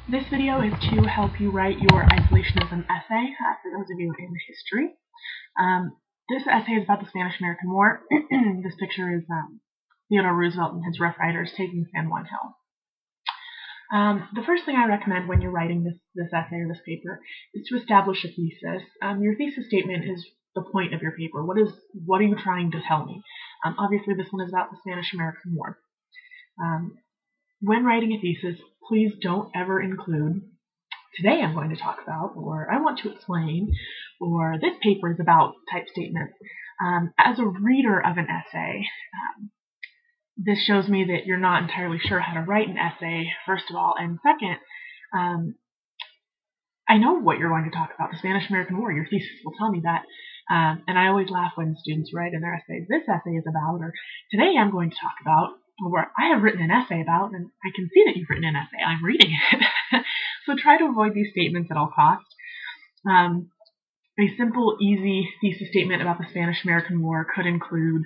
This video is to help you write your isolationism essay, for those of you in history. This essay is about the Spanish-American War. This picture is Theodore Roosevelt and his Rough Riders taking San Juan Hill. The first thing I recommend when you're writing this essay or this paper is to establish a thesis. Your thesis statement is the point of your paper. What are you trying to tell me? Obviously, this one is about the Spanish-American War. When writing a thesis, please don't ever include, today I'm going to talk about, or I want to explain, or this paper is about type statements. As a reader of an essay, this shows me that you're not entirely sure how to write an essay, first of all, and second, I know what you're going to talk about, the Spanish-American War. Your thesis will tell me that. And I always laugh when students write in their essays, this essay is about, or today I'm going to talk about, or I have written an essay about, and I can see that you've written an essay. I'm reading it. So try to avoid these statements at all costs. A simple, easy thesis statement about the Spanish-American War could include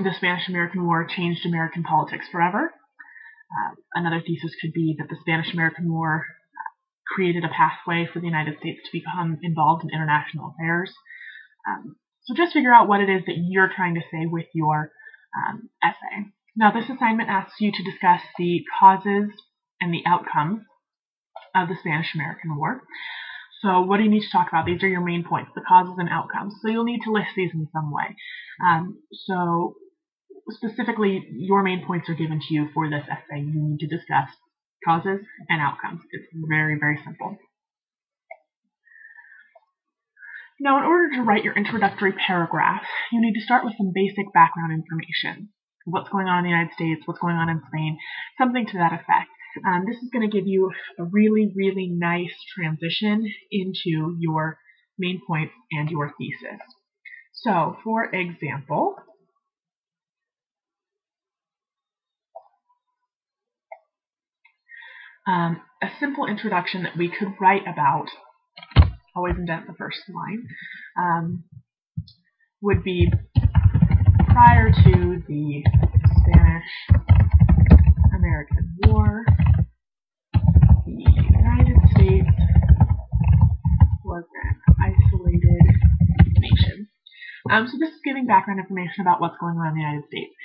the Spanish-American War changed American politics forever. Another thesis could be that the Spanish-American War created a pathway for the United States to become involved in international affairs. So just figure out what it is that you're trying to say with your essay. Now, this assignment asks you to discuss the causes and the outcomes of the Spanish-American War. So what do you need to talk about? These are your main points, the causes and outcomes. So you'll need to list these in some way. So specifically, your main points are given to you for this essay. You need to discuss causes and outcomes. It's very, very simple. Now, in order to write your introductory paragraph, you need to start with some basic background information. What's going on in the United States, what's going on in Spain, something to that effect. This is going to give you a really, really nice transition into your main points and your thesis. So, for example, a simple introduction that we could write about, always indent the first line, would be prior to the Spanish-American War, the United States was an isolated nation. So this is giving background information about what's going on in the United States.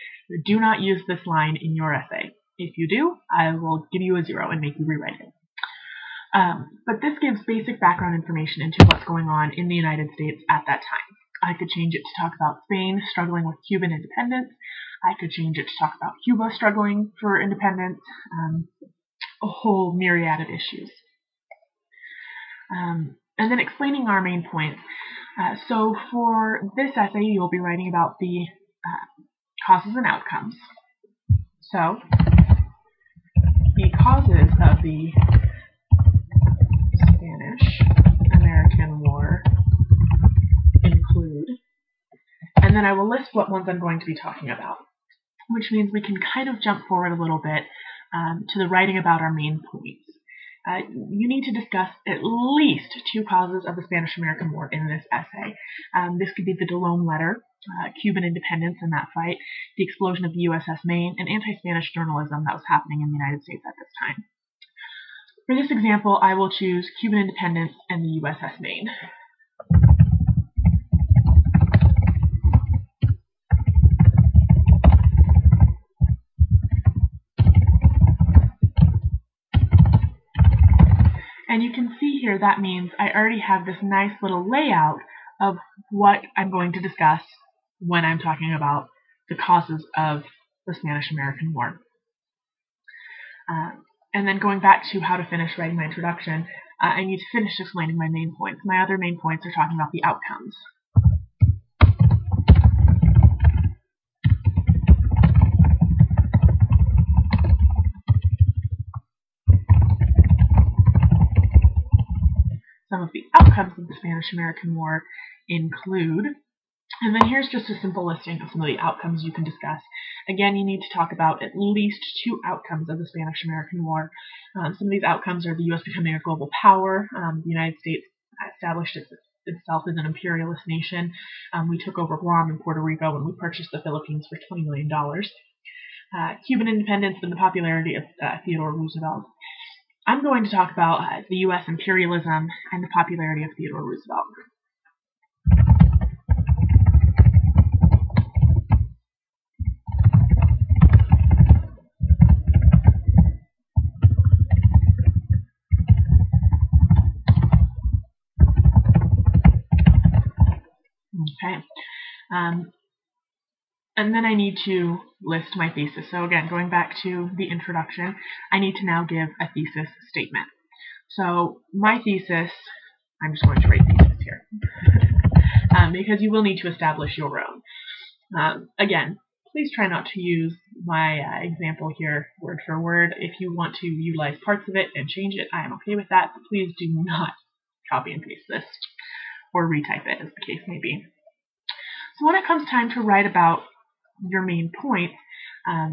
Do not use this line in your essay. If you do, I will give you a 0 and make you rewrite it. But this gives basic background information into what's going on in the United States at that time. I could change it to talk about Spain struggling with Cuban independence. I could change it to talk about Cuba struggling for independence, a whole myriad of issues. And then explaining our main points. So for this essay, you'll be writing about the causes and outcomes. So the causes of the Spanish-American War include, and then I will list what ones I'm going to be talking about, which means we can kind of jump forward a little bit to the writing about our main points. You need to discuss at least 2 causes of the Spanish-American War in this essay. This could be the Delone letter, Cuban independence and that fight, the explosion of the USS Maine, and anti-Spanish journalism that was happening in the United States at this time. For this example, I will choose Cuban independence and the USS Maine. And you can see here that means I already have this nice little layout of what I'm going to discuss when I'm talking about the causes of the Spanish-American War. And then going back to how to finish writing my introduction, I need to finish explaining my main points. My other main points are talking about the outcomes. Some of the outcomes of the Spanish-American War include, and then here's just a simple listing of some of the outcomes you can discuss. Again, you need to talk about at least 2 outcomes of the Spanish-American War. Some of these outcomes are the U.S. becoming a global power. The United States established itself as an imperialist nation. We took over Guam and Puerto Rico when we purchased the Philippines for $20 million. Cuban independence and the popularity of Theodore Roosevelt. I'm going to talk about the U.S. imperialism and the popularity of Theodore Roosevelt. Okay. And then I need to list my thesis. So again, going back to the introduction, I need to now give a thesis statement. So my thesis, I'm just going to write thesis here, because you will need to establish your own. Again, please try not to use my example here word for word. If you want to utilize parts of it and change it, I am okay with that, but please do not copy and paste this or retype it, as the case may be. So when it comes time to write about your main points,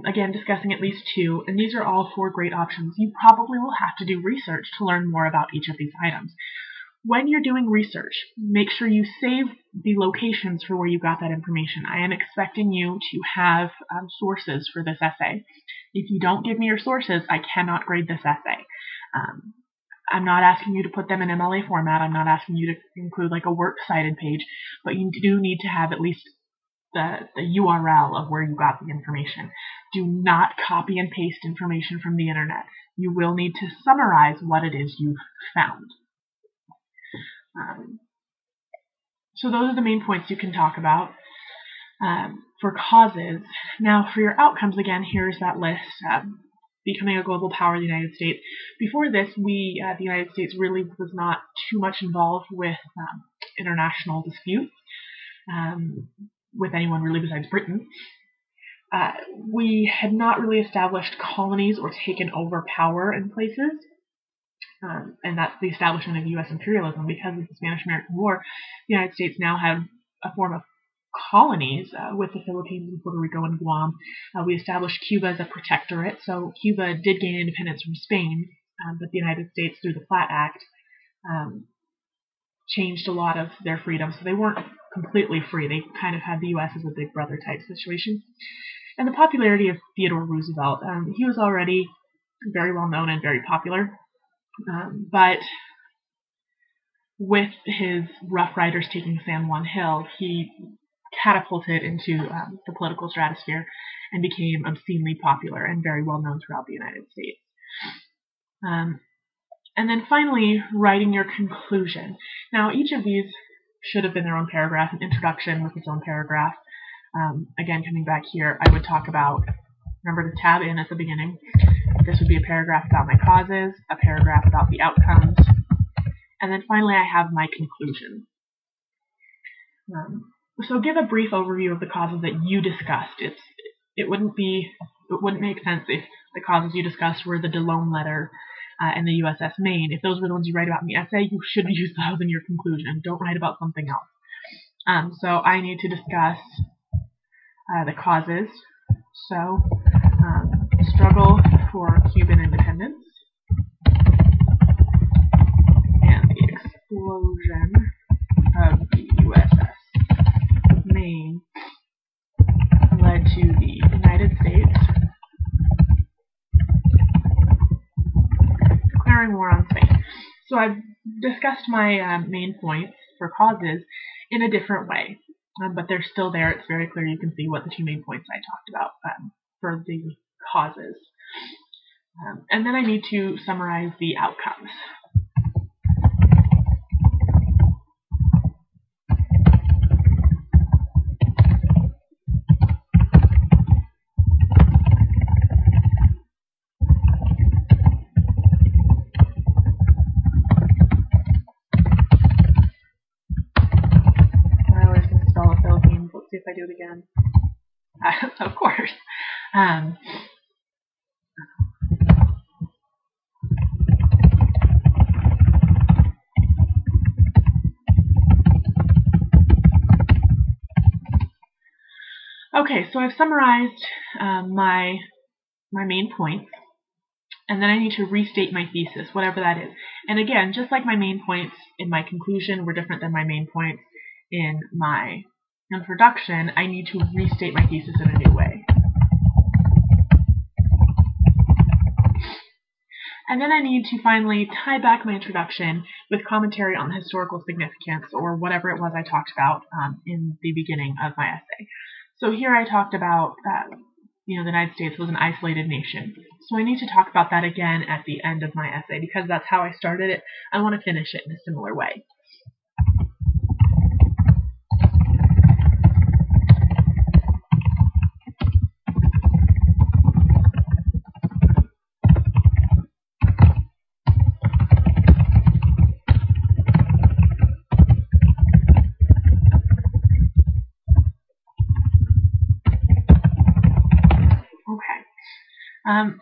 again, discussing at least two, and these are all 4 great options. You probably will have to do research to learn more about each of these items. When you're doing research, make sure you save the locations for where you got that information. I am expecting you to have sources for this essay. If you don't give me your sources, I cannot grade this essay. I'm not asking you to put them in MLA format. I'm not asking you to include like a works cited page, but you do need to have at least the URL of where you got the information. Do not copy and paste information from the internet. You will need to summarize what it is you've found. So those are the main points you can talk about. For causes, now for your outcomes, again, here's that list. Becoming a global power of the United States. Before this, the United States really was not too much involved with international disputes with anyone really besides Britain. We had not really established colonies or taken over power in places, and that's the establishment of U.S. imperialism. Because of the Spanish-American War, the United States now had a form of colonies with the Philippines and Puerto Rico and Guam. We established Cuba as a protectorate, so Cuba did gain independence from Spain, but the United States, through the Platt Act, changed a lot of their freedom, so they weren't completely free. They kind of had the U.S. as a big brother type situation. And the popularity of Theodore Roosevelt, he was already very well known and very popular, but with his Rough Riders taking San Juan Hill, he catapulted into the political stratosphere and became obscenely popular and very well known throughout the United States. And then finally, writing your conclusion. Now, each of these should have been their own paragraph, an introduction with its own paragraph. Again, coming back here, I would talk about, remember to tab in at the beginning. This would be a paragraph about my causes, a paragraph about the outcomes, and then finally I have my conclusion. So give a brief overview of the causes that you discussed. It wouldn't make sense if the causes you discussed were the DeLone letter and the USS Maine. If those were the ones you write about in the essay, you should use those in your conclusion. Don't write about something else. So I need to discuss the causes. So struggle for Cuban independence and the explosion of the USS Maine led to the United States declaring war on Spain. So I've discussed my main points for causes in a different way, but they're still there. It's very clear. You can see what the 2 main points I talked about for the causes. And then I need to summarize the outcomes. I always misspell the Philippines. Let's see if I do it again. Of course. Okay, so I've summarized my main points, and then I need to restate my thesis, whatever that is. And again, just like my main points in my conclusion were different than my main points in my introduction, I need to restate my thesis in a new way. And then I need to finally tie back my introduction with commentary on the historical significance, or whatever it was I talked about in the beginning of my essay. So here I talked about the United States was an isolated nation. So I need to talk about that again at the end of my essay, because that's how I started it. I want to finish it in a similar way.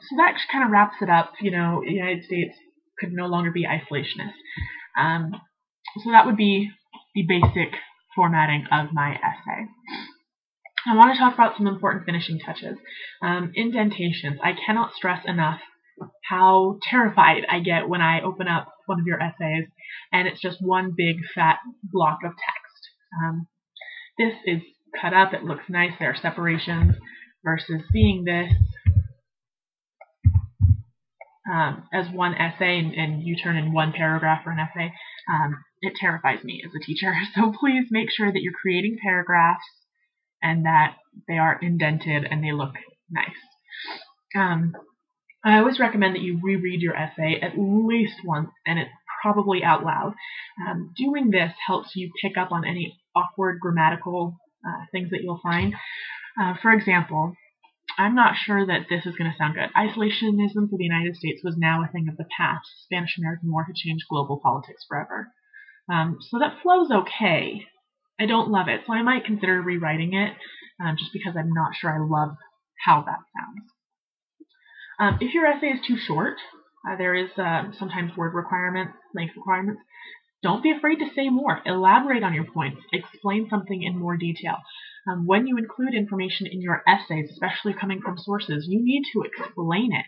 So that kind of wraps it up. The United States could no longer be isolationist. So that would be the basic formatting of my essay. I want to talk about some important finishing touches. Indentations. I cannot stress enough how terrified I get when I open up one of your essays and it's just one big fat block of text. This is cut up, it looks nice, there are separations, versus seeing this as one essay and you turn in one paragraph for an essay. It terrifies me as a teacher. So please make sure that you're creating paragraphs and that they are indented and they look nice. I always recommend that you reread your essay at least once, and it's probably out loud. Doing this helps you pick up on any awkward grammatical things that you'll find. For example, I'm not sure that this is going to sound good. Isolationism for the United States was now a thing of the past. The Spanish-American War had changed global politics forever. So that flow's okay. I don't love it, so I might consider rewriting it, just because I'm not sure I love how that sounds. If your essay is too short, there is sometimes word requirements, length requirements. Don't be afraid to say more. Elaborate on your points. Explain something in more detail. When you include information in your essays, especially coming from sources, you need to explain it.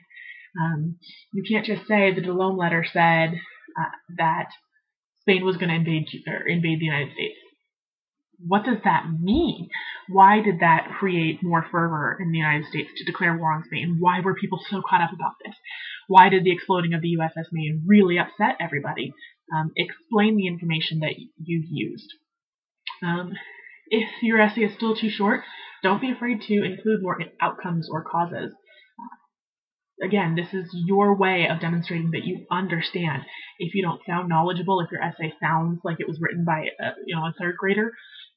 You can't just say the DeLome letter said that Spain was going to invade the United States. What does that mean? Why did that create more fervor in the United States to declare war on Spain? Why were people so caught up about this? Why did the exploding of the USS Maine really upset everybody? Explain the information that you used. If your essay is still too short, don't be afraid to include more outcomes or causes. Again, this is your way of demonstrating that you understand. If you don't sound knowledgeable, if your essay sounds like it was written by a third grader,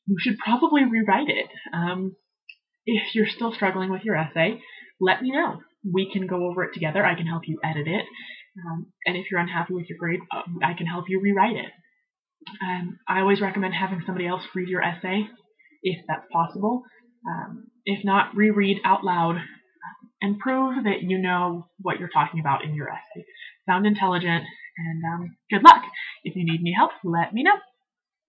you should probably rewrite it. If you're still struggling with your essay, let me know. We can go over it together. I can help you edit it. And if you're unhappy with your grade, I can help you rewrite it. I always recommend having somebody else read your essay, if that's possible. If not, reread out loud and prove that you know what you're talking about in your essay. Sound intelligent, and good luck. If you need any help, let me know.